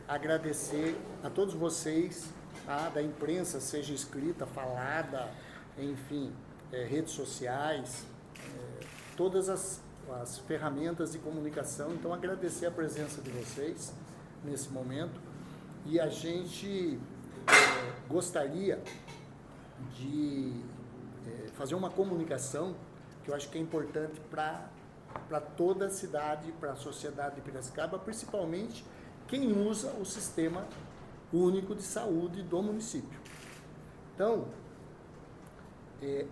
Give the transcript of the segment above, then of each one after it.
agradecer a todos vocês, tá? Da imprensa, seja escrita, falada, enfim, redes sociais, todas as ferramentas de comunicação. Então, agradecer a presença de vocês nesse momento, e a gente gostaria de fazer uma comunicação que eu acho que é importante para toda a cidade, para a sociedade de Piracicaba, principalmente quem usa o Sistema Único de Saúde do município. Então,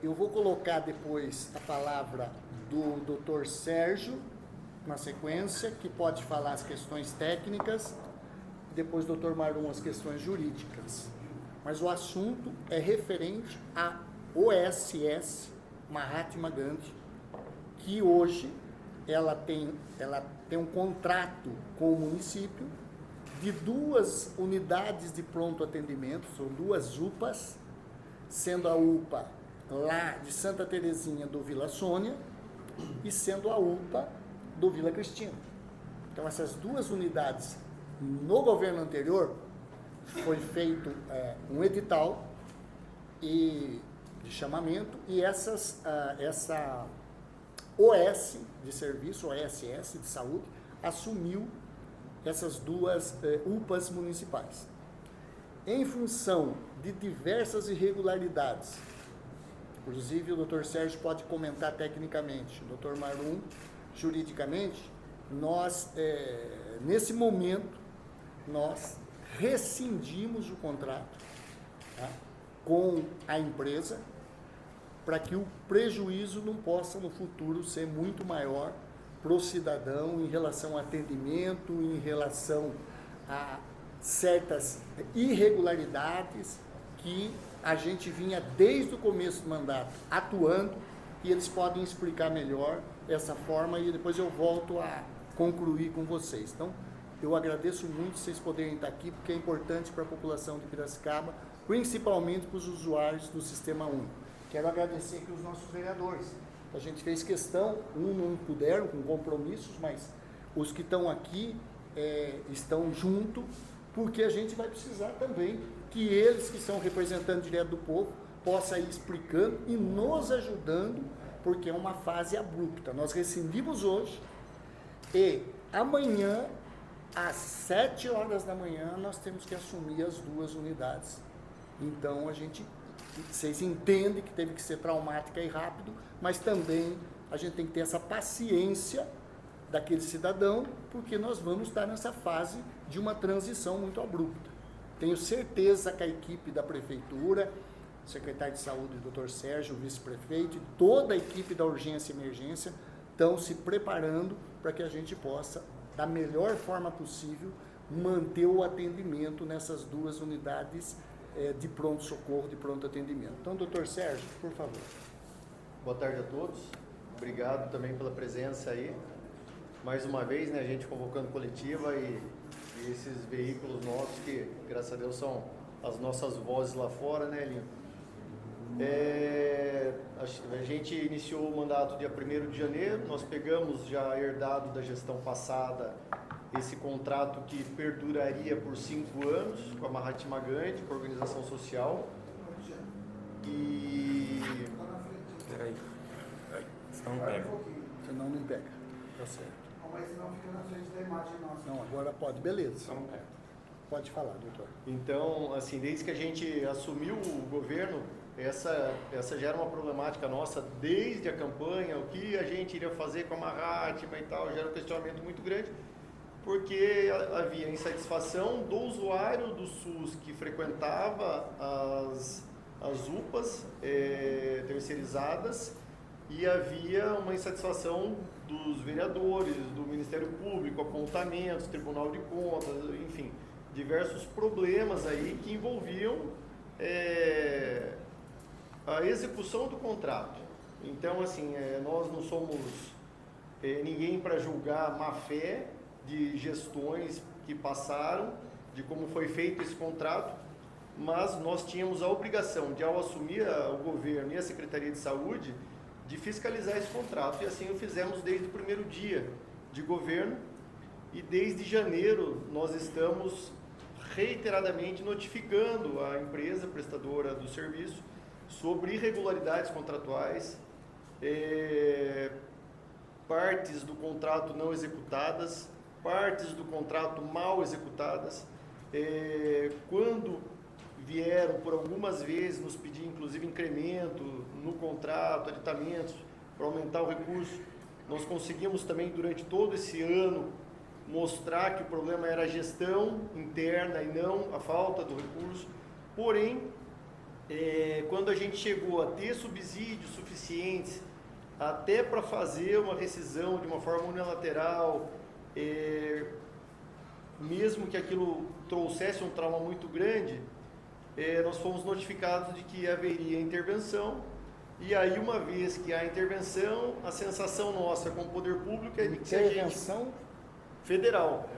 eu vou colocar depois a palavra do Dr. Sérgio, na sequência, que pode falar as questões técnicas, depois o Dr. Marum as questões jurídicas. Mas o assunto é referente à OSS Mahatma Gandhi, que hoje ela tem um contrato com o município de 2 unidades de pronto atendimento, são 2 UPAs, sendo a UPA lá de Santa Terezinha do Vila Sônia e sendo a UPA do Vila Cristina. Então, essas 2 unidades, no governo anterior, foi feito um edital de chamamento, e essa OS de serviço, OSS de saúde, assumiu essas 2 UPAs municipais. Em função de diversas irregularidades, inclusive o Dr. Sérgio pode comentar tecnicamente, o Dr. Marum juridicamente, nós, nesse momento, nós rescindimos o contrato, tá, com a empresa, para que o prejuízo não possa no futuro ser muito maior para o cidadão em relação ao atendimento, em relação a certas irregularidades que a gente vinha desde o começo do mandato atuando, e eles podem explicar melhor essa forma, e depois eu volto a concluir com vocês. Então, eu agradeço muito vocês poderem estar aqui, porque é importante para a população de Piracicaba, principalmente para os usuários do Sistema Único. Quero agradecer aqui os nossos vereadores. A gente fez questão, não puderam, com compromissos, mas os que estão aqui estão junto, porque a gente vai precisar também que eles, que são representantes direto do povo, possam ir explicando e nos ajudando, porque é uma fase abrupta. Nós rescindimos hoje e amanhã, às 7 horas da manhã, nós temos que assumir as 2 unidades. Então, vocês entendem que teve que ser traumática e rápido, mas também a gente tem que ter essa paciência daquele cidadão, porque nós vamos estar nessa fase de uma transição muito abrupta. Tenho certeza que a equipe da Prefeitura, o secretário de Saúde, o Dr. Sérgio, o vice-prefeito, e toda a equipe da Urgência e Emergência estão se preparando para que a gente possa, da melhor forma possível, manter o atendimento nessas 2 unidades de pronto-socorro, de pronto atendimento. Então, doutor Sérgio, por favor. Boa tarde a todos. Obrigado também pela presença aí. Mais uma vez, né, a gente convocando coletiva e esses veículos nossos que, graças a Deus, são as nossas vozes lá fora, né, Elinho? A gente iniciou o mandato dia 1º de janeiro, nós pegamos já herdado da gestão passada esse contrato que perduraria por 5 anos com a Mahatma Gandhi, com a organização social. E... Peraí. Senão não pega. Senão não pega. Tá certo. Mas senão fica na frente da imagem nossa. Não, agora pode. Beleza. Senão não pega. Pode falar, doutor. Então, assim, desde que a gente assumiu o governo, essa já era uma problemática nossa desde a campanha, o que a gente iria fazer com a Mahatma e tal, já era um questionamento muito grande, porque havia insatisfação do usuário do SUS que frequentava as UPAs terceirizadas, e havia uma insatisfação dos vereadores, do Ministério Público, apontamentos, Tribunal de Contas, enfim, diversos problemas aí que envolviam a execução do contrato. Então, assim, nós não somos ninguém para julgar a má-fé de gestões que passaram, de como foi feito esse contrato, mas nós tínhamos a obrigação de, ao assumir o governo e a Secretaria de Saúde, de fiscalizar esse contrato, e assim o fizemos desde o primeiro dia de governo, e desde janeiro nós estamos reiteradamente notificando a empresa prestadora do serviço sobre irregularidades contratuais, partes do contrato não executadas, partes do contrato mal executadas. Quando vieram por algumas vezes nos pedir inclusive incremento no contrato, aditamentos para aumentar o recurso, nós conseguimos também durante todo esse ano mostrar que o problema era a gestão interna e não a falta do recurso. Porém, quando a gente chegou a ter subsídios suficientes até para fazer uma rescisão de uma forma unilateral, mesmo que aquilo trouxesse um trauma muito grande, nós fomos notificados de que haveria intervenção. E aí, uma vez que há intervenção, a sensação nossa como poder público é de que Intervenção federal,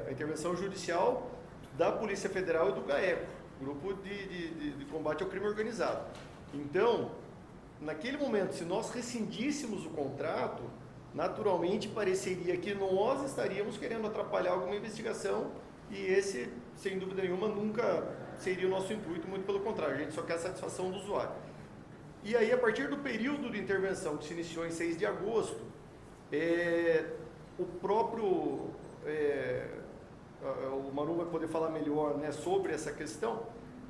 a intervenção judicial da Polícia Federal e do GAECO, Grupo de Combate ao Crime Organizado. Então, naquele momento, se nós rescindíssemos o contrato, naturalmente pareceria que nós estaríamos querendo atrapalhar alguma investigação, e esse, sem dúvida nenhuma, nunca seria o nosso intuito, muito pelo contrário, a gente só quer a satisfação do usuário. E aí, a partir do período de intervenção que se iniciou em 6 de agosto, o próprio, o Maru vai poder falar melhor, né, sobre essa questão,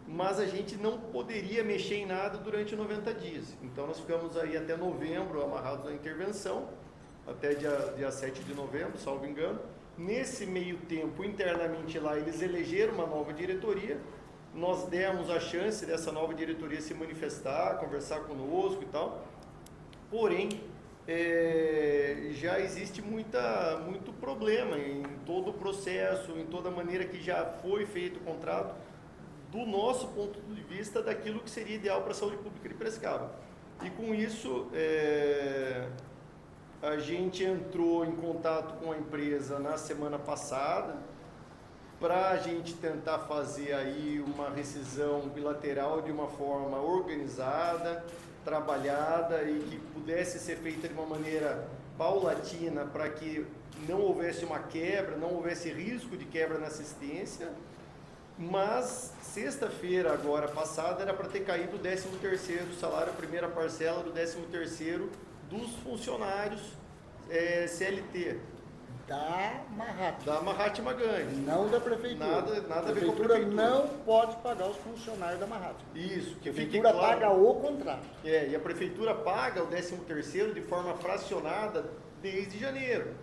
mas a gente não poderia mexer em nada durante 90 dias. Então nós ficamos aí até novembro amarrados na intervenção, até dia 7 de novembro, salvo engano. Nesse meio tempo, internamente lá, eles elegeram uma nova diretoria. Nós demos a chance dessa nova diretoria se manifestar, conversar conosco e tal. Porém, já existe muito problema em todo o processo, em toda a maneira que já foi feito o contrato, do nosso ponto de vista, daquilo que seria ideal para a saúde pública de Piracicaba. E com isso, a gente entrou em contato com a empresa na semana passada, para a gente tentar fazer aí uma rescisão bilateral de uma forma organizada, trabalhada e que pudesse ser feita de uma maneira paulatina para que não houvesse uma quebra, não houvesse risco de quebra na assistência. Mas sexta-feira agora passada era para ter caído o 13º salário, a primeira parcela do 13º dos funcionários CLT. da Mahatma. Da Mahatma Gandhi. Não da prefeitura. Nada a ver com a prefeitura. prefeitura. Não pode pagar os funcionários da Mahatma. Isso, que A fique prefeitura claro. paga o contrato. E a prefeitura paga o 13º de forma fracionada desde janeiro.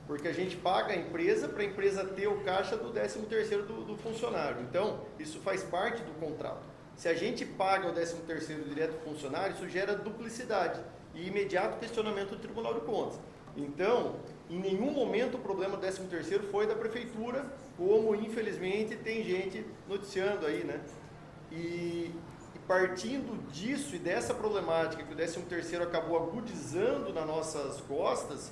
Porque a gente paga a empresa para a empresa ter o caixa do 13º do funcionário. Então, isso faz parte do contrato. Se a gente paga o 13º direto do funcionário, isso gera duplicidade e imediato questionamento do Tribunal de Contas. Então, em nenhum momento o problema do 13º foi da prefeitura, como infelizmente tem gente noticiando aí, né? E partindo disso e dessa problemática que o 13º acabou agudizando nas nossas costas,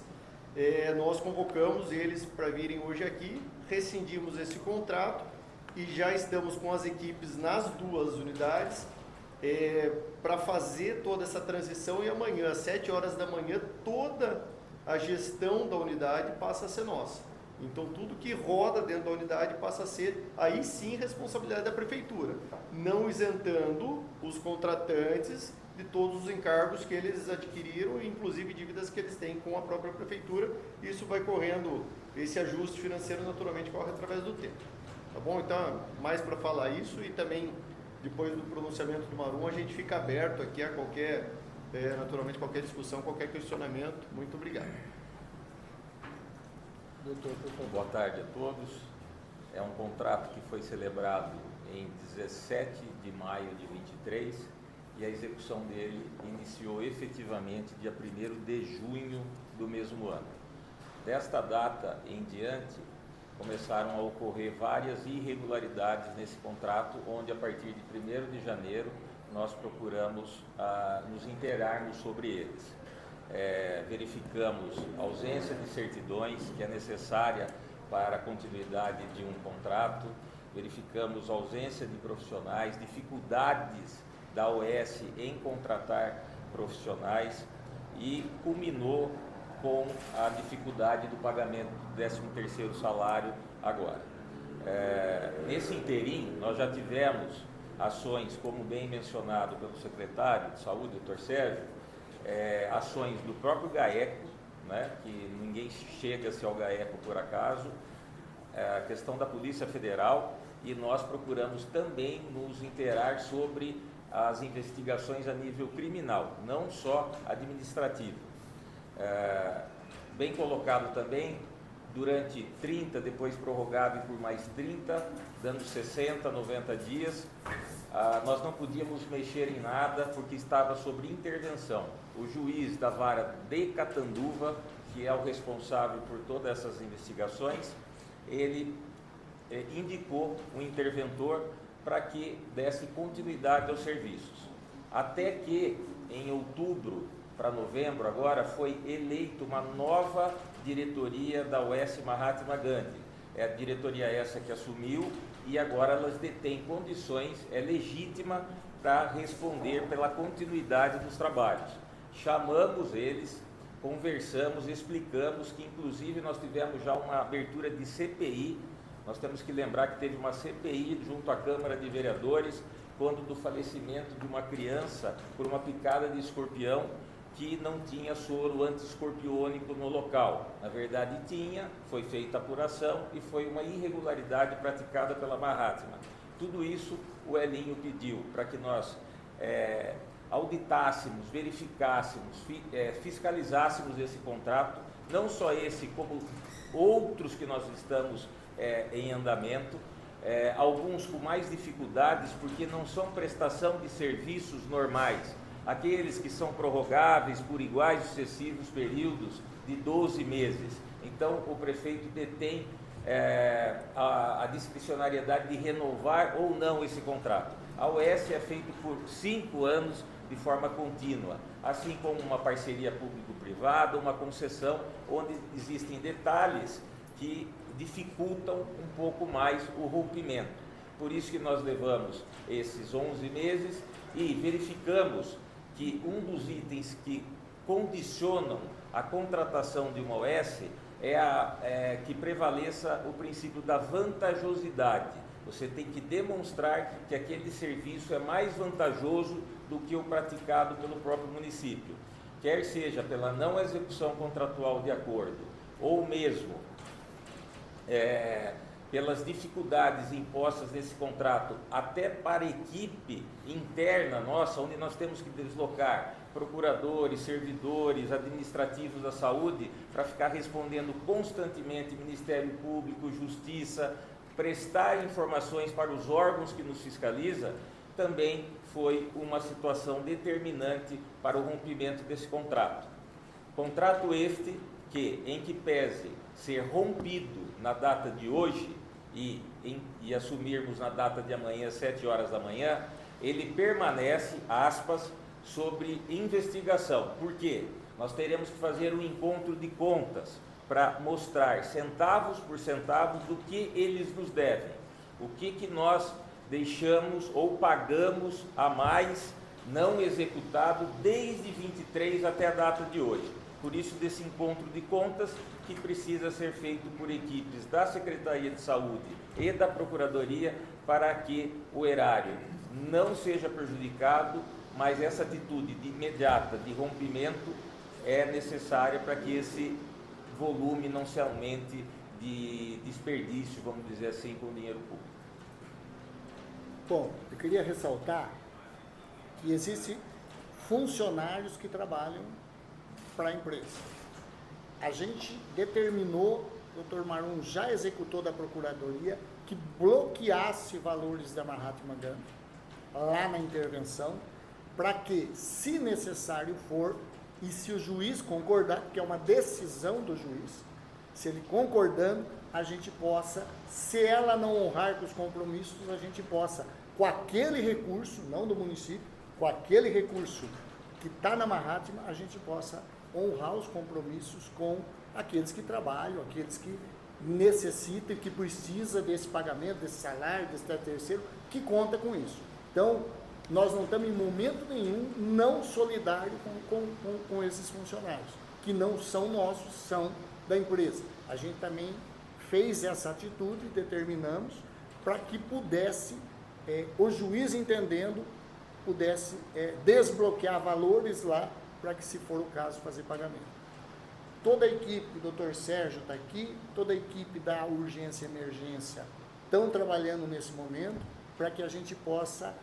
nós convocamos eles para virem hoje aqui, rescindimos esse contrato e já estamos com as equipes nas duas unidades para fazer toda essa transição, e amanhã, às 7 horas da manhã, toda a gestão da unidade passa a ser nossa. Então, tudo que roda dentro da unidade passa a ser, aí sim, responsabilidade da prefeitura, não isentando os contratantes de todos os encargos que eles adquiriram, inclusive dívidas que eles têm com a própria prefeitura. Isso vai correndo, esse ajuste financeiro naturalmente corre através do tempo. Tá bom? Então, mais para falar isso, e também depois do pronunciamento do Marum, a gente fica aberto aqui a qualquer, naturalmente, qualquer discussão, qualquer questionamento. Muito obrigado. Doutor, por favor. Boa tarde a todos. É um contrato que foi celebrado em 17 de maio de 23 e a execução dele iniciou efetivamente dia 1º de junho do mesmo ano. Desta data em diante, começaram a ocorrer várias irregularidades nesse contrato, onde a partir de 1º de janeiro nós procuramos nos inteirarmos sobre eles. Verificamos ausência de certidões, que é necessária para a continuidade de um contrato, verificamos ausência de profissionais, dificuldades da OS em contratar profissionais e culminou com a dificuldade do pagamento do 13º salário agora. Nesse interim, nós já tivemos ações, como bem mencionado pelo secretário de Saúde, doutor Sérgio, ações do próprio GAECO, né, que ninguém chega-se ao GAECO por acaso, a questão da Polícia Federal, e nós procuramos também nos inteirar sobre as investigações a nível criminal, não só administrativo. Bem colocado também, durante 30, depois prorrogável por mais 30, dando 60, 90 dias, nós não podíamos mexer em nada porque estava sob intervenção. O juiz da vara de Catanduva, que é o responsável por todas essas investigações, ele indicou um interventor para que desse continuidade aos serviços. Até que, em outubro para novembro, agora, foi eleita uma nova diretoria da UES Mahatma Gandhi. É a diretoria essa que assumiu e agora elas detêm condições, é legítima para responder pela continuidade dos trabalhos. Chamamos eles, conversamos, explicamos que inclusive nós tivemos já uma abertura de CPI. Nós temos que lembrar que teve uma CPI junto à Câmara de Vereadores quando do falecimento de uma criança por uma picada de escorpião que não tinha soro anti-escorpiônico no local. Na verdade tinha, foi feita a apuração e foi uma irregularidade praticada pela Mahatma. Tudo isso o Elinho pediu para que nós auditássemos, verificássemos, fiscalizássemos esse contrato, não só esse, como outros que nós estamos em andamento, alguns com mais dificuldades, porque não são prestação de serviços normais, aqueles que são prorrogáveis por iguais sucessivos períodos de 12 meses. Então, o prefeito detém a discricionariedade de renovar ou não esse contrato. A UES é feito por 5 anos de forma contínua, assim como uma parceria público-privada, uma concessão, onde existem detalhes que dificultam um pouco mais o rompimento. Por isso que nós levamos esses 11 meses e verificamos que um dos itens que condicionam a contratação de uma OS é que prevaleça o princípio da vantajosidade. Você tem que demonstrar que aquele serviço é mais vantajoso do que o praticado pelo próprio município, quer seja pela não execução contratual de acordo, ou mesmo pelas dificuldades impostas nesse contrato, até para a equipe interna nossa, onde nós temos que deslocar procuradores, servidores administrativos da saúde, para ficar respondendo constantemente Ministério Público, Justiça, prestar informações para os órgãos que nos fiscalizam, também foi uma situação determinante para o rompimento desse contrato. Contrato este que, em que pese ser rompido na data de hoje e assumirmos na data de amanhã, 7 horas da manhã, ele permanece, aspas, sobre investigação. Por quê? Nós teremos que fazer um encontro de contas para mostrar centavos por centavos do que eles nos devem, o que nós deixamos ou pagamos a mais não executado desde 23 até a data de hoje. Por isso, desse encontro de contas que precisa ser feito por equipes da Secretaria de Saúde e da Procuradoria para que o erário não seja prejudicado, mas essa atitude de imediata de rompimento é necessária para que esse volume não se aumente de desperdício, vamos dizer assim, com o dinheiro público. Bom, eu queria ressaltar que existem funcionários que trabalham para a empresa. A gente determinou, o Dr. Marum já executou da Procuradoria, que bloqueasse valores da Mahatma Gandhi lá na intervenção, para que, se necessário for, e se o juiz concordar, que é uma decisão do juiz, se ele concordando, a gente possa, se ela não honrar com os compromissos, a gente possa, com aquele recurso, não do município, com aquele recurso que está na Mahatma, a gente possa honrar os compromissos com aqueles que trabalham, aqueles que necessitam, que precisam desse pagamento, desse salário, desse terceiro, que conta com isso. Então, nós não estamos em momento nenhum não solidários com esses funcionários, que não são nossos, são da empresa. A gente também fez essa atitude, determinamos, para que pudesse, o juiz entendendo, pudesse desbloquear valores lá, para que, se for o caso, fazer pagamento. Toda a equipe, o doutor Sérgio está aqui, toda a equipe da urgência e emergência estão trabalhando nesse momento, para que a gente possa,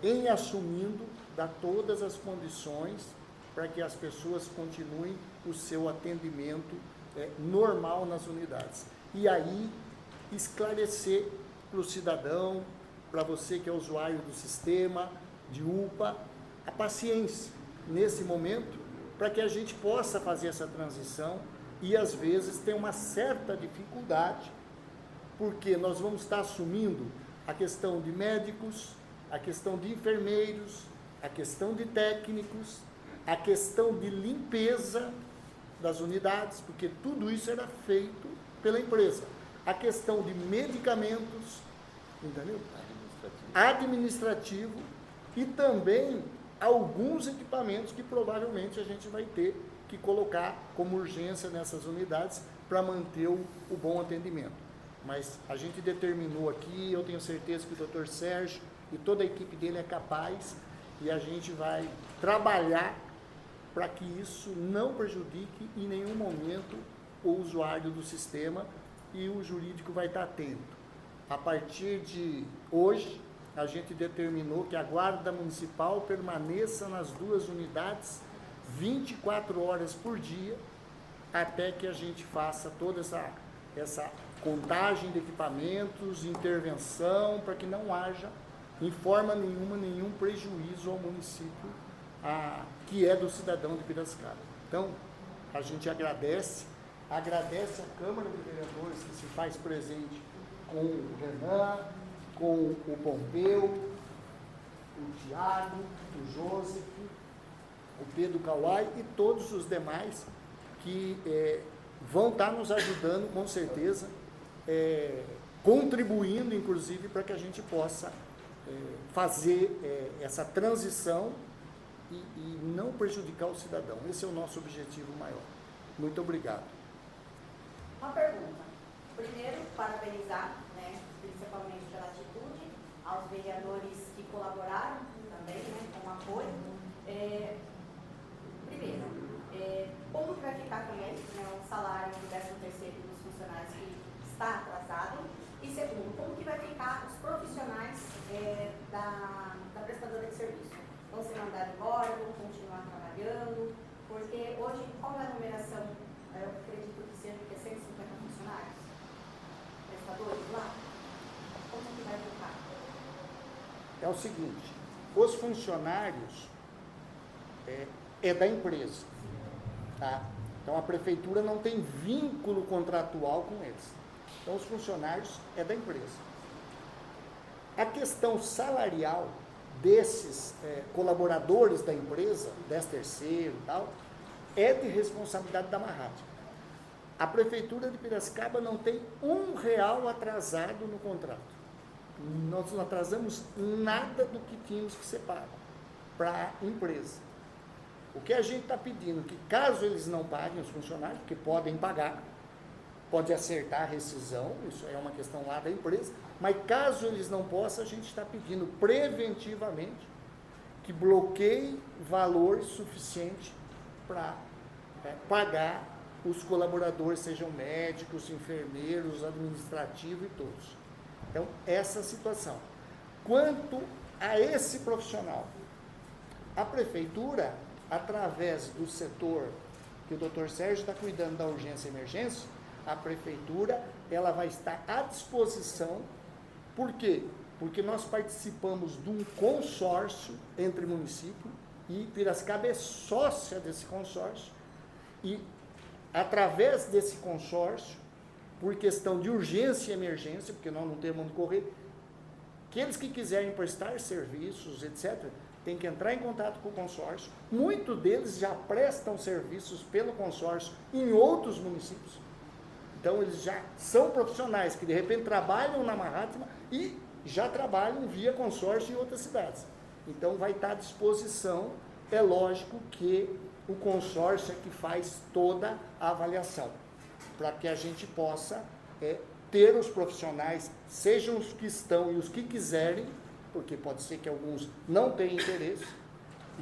em assumindo, dar todas as condições para que as pessoas continuem o seu atendimento normal nas unidades. E aí, esclarecer para o cidadão, para você que é usuário do sistema, de UPA, a paciência nesse momento, para que a gente possa fazer essa transição e, às vezes, tem uma certa dificuldade, porque nós vamos estar assumindo a questão de médicos, a questão de enfermeiros, a questão de técnicos, a questão de limpeza das unidades, porque tudo isso era feito pela empresa. A questão de medicamentos, entendeu? Administrativo e também alguns equipamentos que provavelmente a gente vai ter que colocar como urgência nessas unidades para manter o bom atendimento. Mas a gente determinou aqui, eu tenho certeza que o Dr. Sérgio e toda a equipe dele é capaz, e a gente vai trabalhar para que isso não prejudique em nenhum momento o usuário do sistema, e o jurídico vai estar atento. A partir de hoje, a gente determinou que a Guarda Municipal permaneça nas 2 unidades 24 horas por dia, até que a gente faça toda essa contagem de equipamentos, intervenção, para que não haja, em forma nenhuma, nenhum prejuízo ao município, que é do cidadão de Piracicaba. Então, a gente agradece a Câmara de Vereadores, que se faz presente com o Renan, com o Pompeu, o Tiago, o Joseph, o Pedro Kawai e todos os demais que vão estar nos ajudando, com certeza, contribuindo, inclusive, para que a gente possa fazer essa transição e não prejudicar o cidadão. Esse é o nosso objetivo maior. Muito obrigado. Uma pergunta. Primeiro, parabenizar, principalmente pela atitude, aos vereadores que colaboraram também, com apoio. Primeiro, como que vai ficar também o salário do 13º dos funcionários que está atrasado? E segundo, como que vai ficar os profissionais da prestadora de serviço? Vão ser mandados embora, vão continuar trabalhando? Porque hoje, qual é a numeração? Eu acredito que seja 150 funcionários prestadores lá. Como que vai ficar? É o seguinte, os funcionários é da empresa, tá? Então a prefeitura não tem vínculo contratual com eles. Então os funcionários é da empresa. A questão salarial desses colaboradores da empresa, 13º e tal, é de responsabilidade da Mahat. A Prefeitura de Piracicaba não tem R$1 atrasado no contrato. Nós não atrasamos nada do que tínhamos que ser pago para a empresa. O que a gente está pedindo, que caso eles não paguem, os funcionários, que podem pagar, pode acertar a rescisão, isso é uma questão lá da empresa, mas caso eles não possam, a gente está pedindo preventivamente que bloqueie valor suficiente para pagar os colaboradores, sejam médicos, enfermeiros, administrativos e todos. Então, essa situação. Quanto a esse profissional, a prefeitura, através do setor que o Dr. Sérgio está cuidando da urgência e emergência, a prefeitura ela vai estar à disposição. Por quê? Porque nós participamos de um consórcio entre município e Piracicaba é sócia desse consórcio, e através desse consórcio, por questão de urgência e emergência, porque nós não temos onde correr, aqueles que quiserem prestar serviços, etc., tem que entrar em contato com o consórcio. Muitos deles já prestam serviços pelo consórcio em outros municípios. Então, eles já são profissionais que, de repente, trabalham na Mahatma e já trabalham via consórcio em outras cidades. Então, vai estar à disposição. É lógico que o consórcio é que faz toda a avaliação, para que a gente possa ter os profissionais, sejam os que estão e os que quiserem, porque pode ser que alguns não tenham interesse,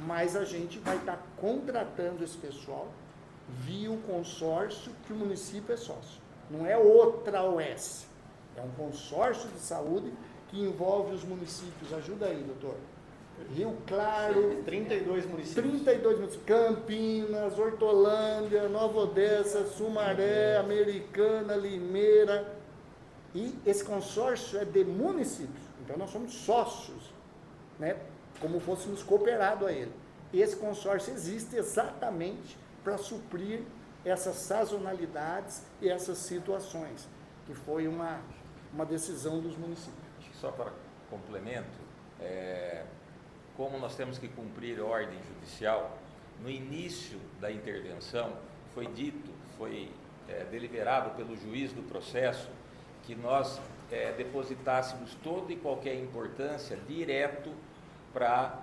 mas a gente vai estar contratando esse pessoal via o consórcio que o município é sócio. Não é outra OS, é um consórcio de saúde que envolve os municípios. Ajuda aí, doutor. Rio Claro, 32 municípios. 32 municípios, Campinas, Hortolândia, Nova Odessa, Sumaré, Americana, Limeira. E esse consórcio é de municípios, então nós somos sócios, né, como fôssemos cooperados a ele. E esse consórcio existe exatamente para suprir essas sazonalidades e essas situações, que foi uma decisão dos municípios. Só para complemento, como nós temos que cumprir ordem judicial, no início da intervenção foi dito, foi deliberado pelo juiz do processo, que nós depositássemos toda e qualquer importância direto para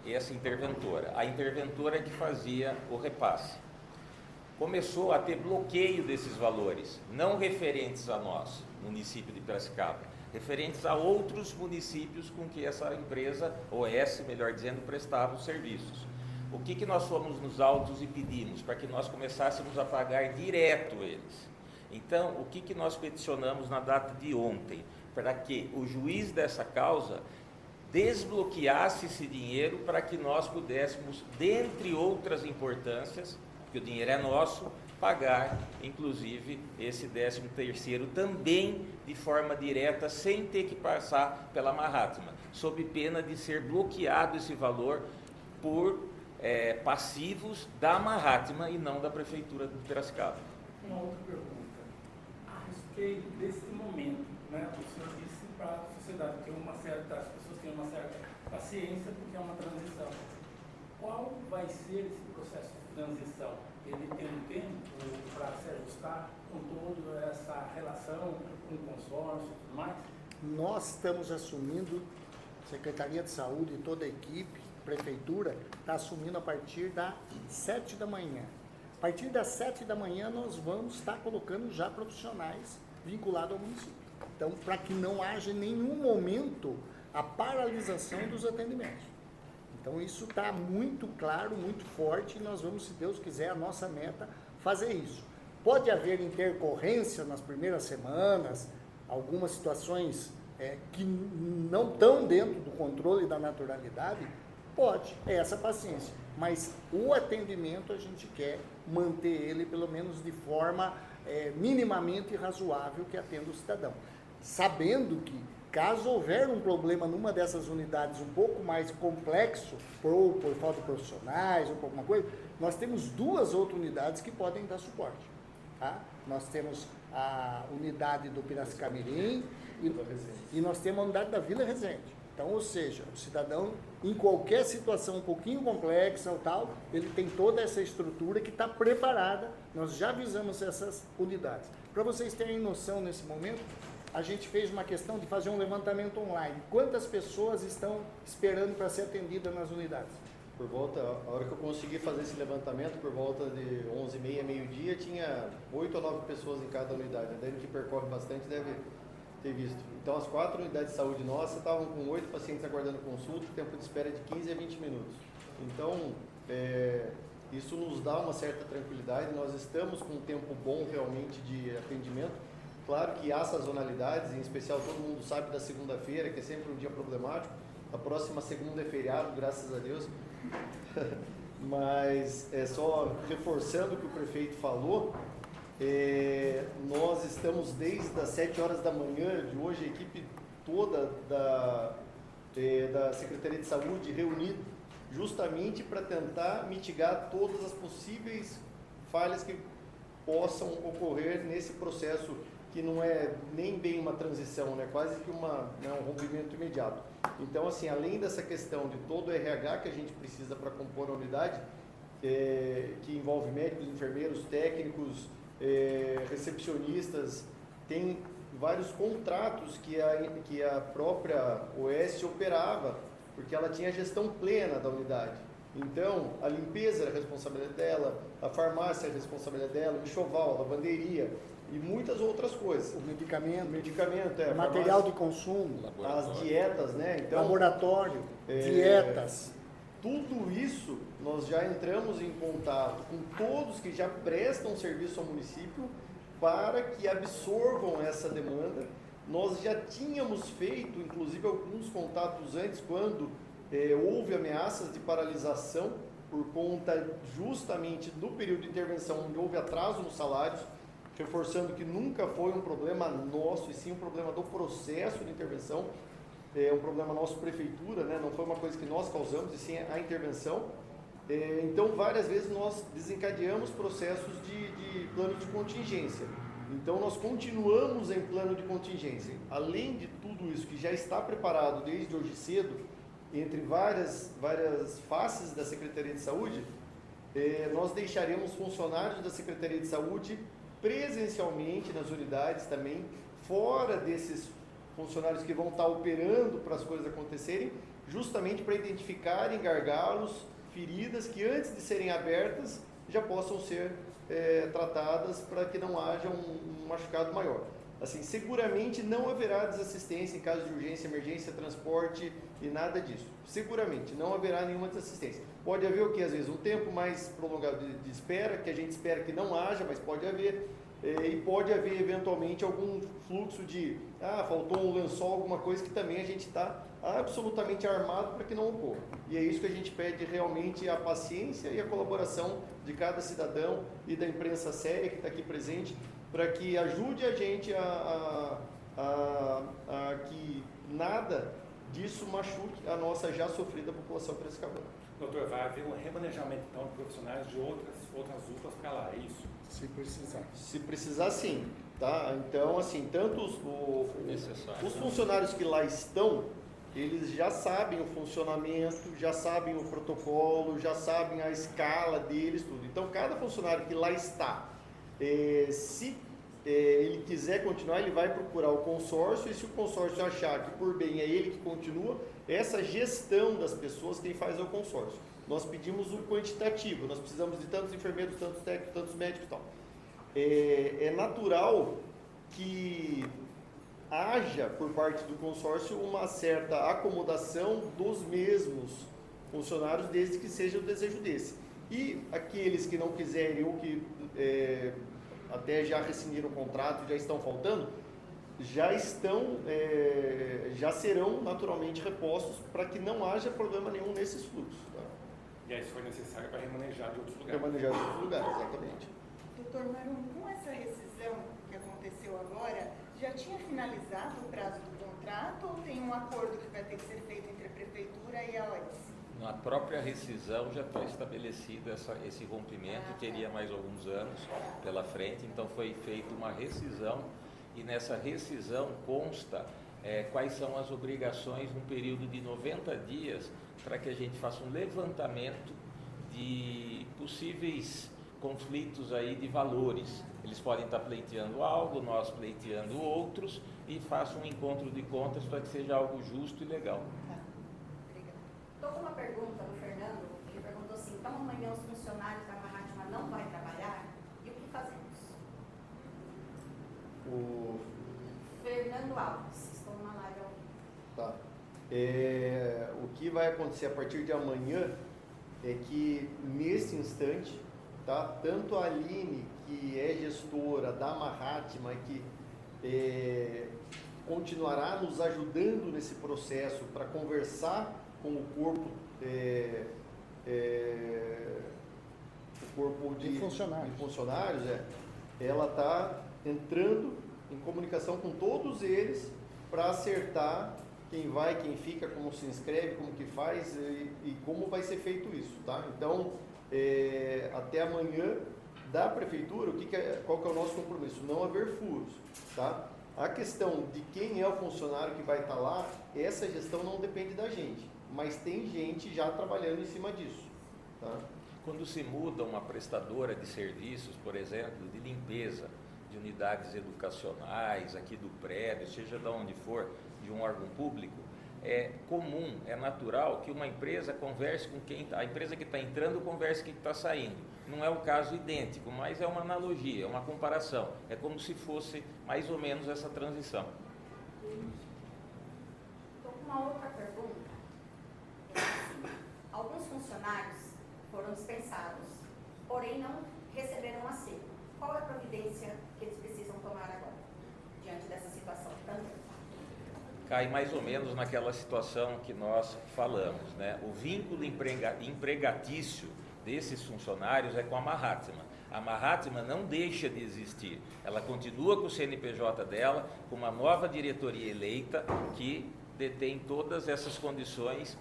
essa interventora. A interventora é que fazia o repasse. Começou a ter bloqueio desses valores, não referentes a nós, município de Piracicaba, referentes a outros municípios com que essa empresa, OS, melhor dizendo, prestava os serviços. O que nós fomos nos autos e pedimos? Para que nós começássemos a pagar direto eles. Então, o que nós peticionamos na data de ontem? Para que o juiz dessa causa desbloqueasse esse dinheiro para que nós pudéssemos, dentre outras importâncias, porque o dinheiro é nosso, pagar, inclusive, esse 13º também de forma direta, sem ter que passar pela Mahatma, sob pena de ser bloqueado esse valor por passivos da Mahatma e não da Prefeitura de Piracicaba. Uma outra pergunta. A respeito desse momento, né, o senhor disse para a sociedade que as pessoas têm uma certa paciência porque é uma transição. Qual vai ser esse processo de transição? Ele tem um tempo para se ajustar com toda essa relação com o consórcio e tudo mais? Nós estamos assumindo, Secretaria de Saúde e toda a equipe, Prefeitura, está assumindo a partir das 7 da manhã. A partir das 7 da manhã nós vamos estar colocando já profissionais vinculados ao município. Então, para que não haja em nenhum momento a paralisação dos atendimentos. Então, isso está muito claro, muito forte, e nós vamos, se Deus quiser, a nossa meta, fazer isso. Pode haver intercorrência nas primeiras semanas, algumas situações que não estão dentro do controle da naturalidade, pode, é essa paciência. Mas o atendimento a gente quer manter ele, pelo menos de forma minimamente razoável, que atenda o cidadão. Sabendo que, caso houver um problema numa dessas unidades um pouco mais complexo, por falta de profissionais ou por alguma coisa, nós temos 2 outras unidades que podem dar suporte. Tá? Nós temos a unidade do Piracicamirim e nós temos a unidade da Vila Resende. Então, ou seja, o cidadão, em qualquer situação um pouquinho complexa ou tal, ele tem toda essa estrutura que está preparada. Nós já avisamos essas unidades. Para vocês terem noção, nesse momento, a gente fez uma questão de fazer um levantamento online. Quantas pessoas estão esperando para ser atendidas nas unidades? Por volta, a hora que eu consegui fazer esse levantamento, por volta de 11h30, meio-dia, tinha 8 ou 9 pessoas em cada unidade. A Dani, que percorre bastante, deve ter visto. Então, as 4 unidades de saúde nossas estavam com 8 pacientes aguardando consulta, tempo de espera de 15 a 20 minutos. Então, isso nos dá uma certa tranquilidade. Nós estamos com um tempo bom, realmente, de atendimento. Claro que há sazonalidades, em especial todo mundo sabe da segunda-feira, que é sempre um dia problemático. A próxima segunda é feriado, graças a Deus. Mas, só reforçando o que o prefeito falou, nós estamos desde as 7 horas da manhã de hoje, a equipe toda da Secretaria de Saúde reunida, justamente para tentar mitigar todas as possíveis falhas que possam ocorrer nesse processo, que não é nem bem uma transição, né? Quase que um rompimento imediato. Então, assim, além dessa questão de todo o RH que a gente precisa para compor a unidade, que envolve médicos, enfermeiros, técnicos, recepcionistas, tem vários contratos que a própria OS operava, porque ela tinha a gestão plena da unidade. Então, a limpeza era a responsabilidade dela, a farmácia era a responsabilidade dela, o enxoval, a lavanderia. e muitas outras coisas. O medicamento, farmácia, material de consumo, as dietas, né? Então, laboratório, dietas. tudo isso nós já entramos em contato com todos que já prestam serviço ao município para que absorvam essa demanda. Nós já tínhamos feito, inclusive, alguns contatos antes, quando houve ameaças de paralisação por conta justamente do período de intervenção, onde houve atraso nos salários, reforçando que nunca foi um problema nosso, e sim um problema do processo de intervenção, um problema nosso prefeitura, né? Não foi uma coisa que nós causamos, e sim a intervenção. Então, várias vezes nós desencadeamos processos de plano de contingência. Então, nós continuamos em plano de contingência. Além de tudo isso que já está preparado desde hoje cedo, entre várias faces da Secretaria de Saúde, nós deixaremos funcionários da Secretaria de Saúde presencialmente nas unidades também, fora desses funcionários que vão estar operando para as coisas acontecerem, justamente para identificarem gargalos, feridas que antes de serem abertas já possam ser tratadas para que não haja um machucado maior. Assim, seguramente não haverá desassistência em caso de urgência, emergência, transporte e nada disso. Seguramente não haverá nenhuma desassistência. Pode haver o que? Às vezes um tempo mais prolongado de espera, que a gente espera que não haja, mas pode haver. E pode haver eventualmente algum fluxo de, faltou um lençol, alguma coisa que também a gente está absolutamente armado para que não ocorra. E é isso que a gente pede realmente, a paciência e a colaboração de cada cidadão e da imprensa séria que está aqui presente, para que ajude a gente a que nada disso machuque a nossa já sofrida população piracicabana. Doutor, vai haver um remanejamento então de profissionais de outras UPAs para lá, é isso? Se precisar. Se precisar, sim. Tá? Então, assim, tanto os funcionários que lá estão, eles já sabem o funcionamento, já sabem o protocolo, já sabem a escala deles, tudo. Então, cada funcionário que lá está, se ele quiser continuar, ele vai procurar o consórcio, e se o consórcio achar que por bem é ele que continua, essa gestão das pessoas quem faz é o consórcio. Nós pedimos o quantitativo, nós precisamos de tantos enfermeiros, tantos técnicos, tantos médicos e tal. É natural que haja por parte do consórcio uma certa acomodação dos mesmos funcionários, desde que seja o desejo desse. E aqueles que não quiserem ou que até já rescindiram o contrato, já estão faltando, já serão naturalmente repostos para que não haja problema nenhum nesses fluxos. Tá? E aí, se for necessário, para remanejar de outros lugares. Remanejar de outros lugares, exatamente. Doutor Marum, com essa rescisão que aconteceu agora, já tinha finalizado o prazo do contrato ou tem um acordo que vai ter que ser feito entre a Prefeitura e a OS? Na própria rescisão já está estabelecido esse rompimento, teria mais alguns anos pela frente, então foi feita uma rescisão e nessa rescisão consta quais são as obrigações no período de 90 dias para que a gente faça um levantamento de possíveis conflitos aí de valores. Eles podem estar pleiteando algo, nós pleiteando outros e faça um encontro de contas para que seja algo justo e legal. Estou com uma pergunta do Fernando, ele perguntou assim, então amanhã os funcionários da Mahatma não vão trabalhar, e o que fazemos? Fernando Alves, estou numa live ao vivo. Tá. O que vai acontecer a partir de amanhã é que, nesse instante, tá, tanto a Aline, que é gestora da Mahatma, que continuará nos ajudando nesse processo para conversar com o corpo, de funcionários, ela está entrando em comunicação com todos eles para acertar quem vai, quem fica, como se inscreve, como que faz e como vai ser feito isso, tá? Então, até amanhã da Prefeitura, qual que é o nosso compromisso? Não haver furos, tá? A questão de quem é o funcionário que vai estar lá, essa gestão não depende da gente, mas tem gente já trabalhando em cima disso, tá? Quando se muda uma prestadora de serviços, por exemplo, de limpeza, de unidades educacionais, aqui do prédio, seja de onde for, de um órgão público, é comum, é natural que uma empresa converse com quem a empresa que está entrando converse com quem está saindo. Não é um caso idêntico, mas é uma analogia, é uma comparação. É como se fosse mais ou menos essa transição. Estou com uma outra pergunta. Alguns funcionários foram dispensados, porém não receberam acerto. Qual é a providência que eles precisam tomar agora, diante dessa situação também? Cai mais ou menos naquela situação que nós falamos, né? O vínculo empregatício desses funcionários é com a Mahatma. A Mahatma não deixa de existir, ela continua com o CNPJ dela, com uma nova diretoria eleita que detém todas essas condições,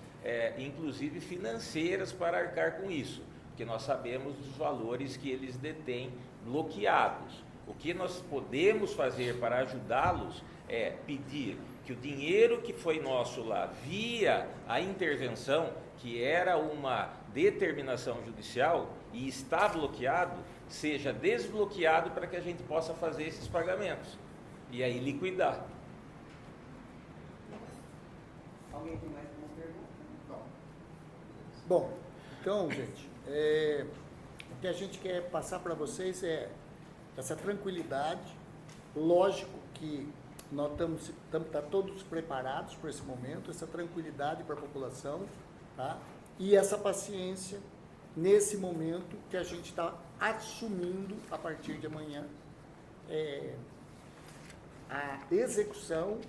inclusive financeiras, para arcar com isso, porque nós sabemos dos valores que eles detêm bloqueados. O que nós podemos fazer para ajudá-los é pedir que o dinheiro que foi nosso lá, via a intervenção, que era uma determinação judicial e está bloqueado, seja desbloqueado para que a gente possa fazer esses pagamentos e aí liquidar. Alguém tem mais uma pergunta? Não. Bom, então, gente, o que a gente quer passar para vocês é essa tranquilidade. Lógico que nós estamos todos preparados para esse momento, essa tranquilidade para a população, tá? E essa paciência nesse momento que a gente está assumindo a partir de amanhã a execução,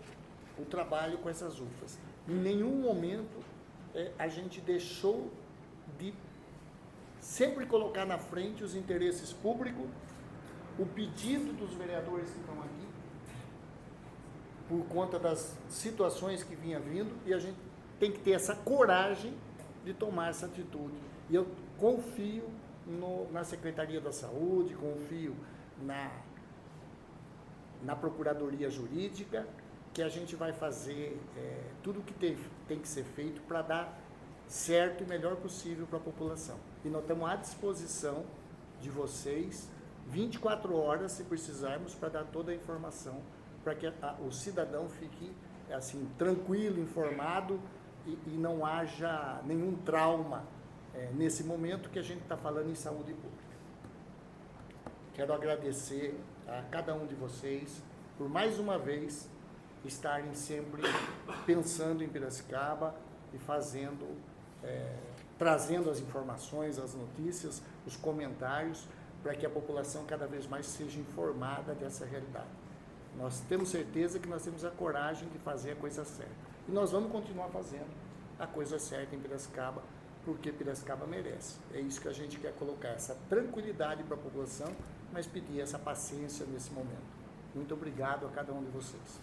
o trabalho com essas UPAs. Em nenhum momento a gente deixou de sempre colocar na frente os interesses públicos, o pedido dos vereadores que estão aqui, por conta das situações que vinha vindo, e a gente tem que ter essa coragem de tomar essa atitude. E eu confio na Secretaria da Saúde, confio na Procuradoria Jurídica, que a gente vai fazer tudo o que tem que ser feito para dar certo e melhor possível para a população. E nós estamos à disposição de vocês 24 horas, se precisarmos, para dar toda a informação, para que o cidadão fique assim, tranquilo, informado e não haja nenhum trauma nesse momento que a gente está falando em saúde pública. Quero agradecer a cada um de vocês por mais uma vez estarem sempre pensando em Piracicaba e trazendo as informações, as notícias, os comentários, para que a população cada vez mais seja informada dessa realidade. Nós temos certeza que nós temos a coragem de fazer a coisa certa. E nós vamos continuar fazendo a coisa certa em Piracicaba, porque Piracicaba merece. É isso que a gente quer colocar, essa tranquilidade para a população, mas pedir essa paciência nesse momento. Muito obrigado a cada um de vocês.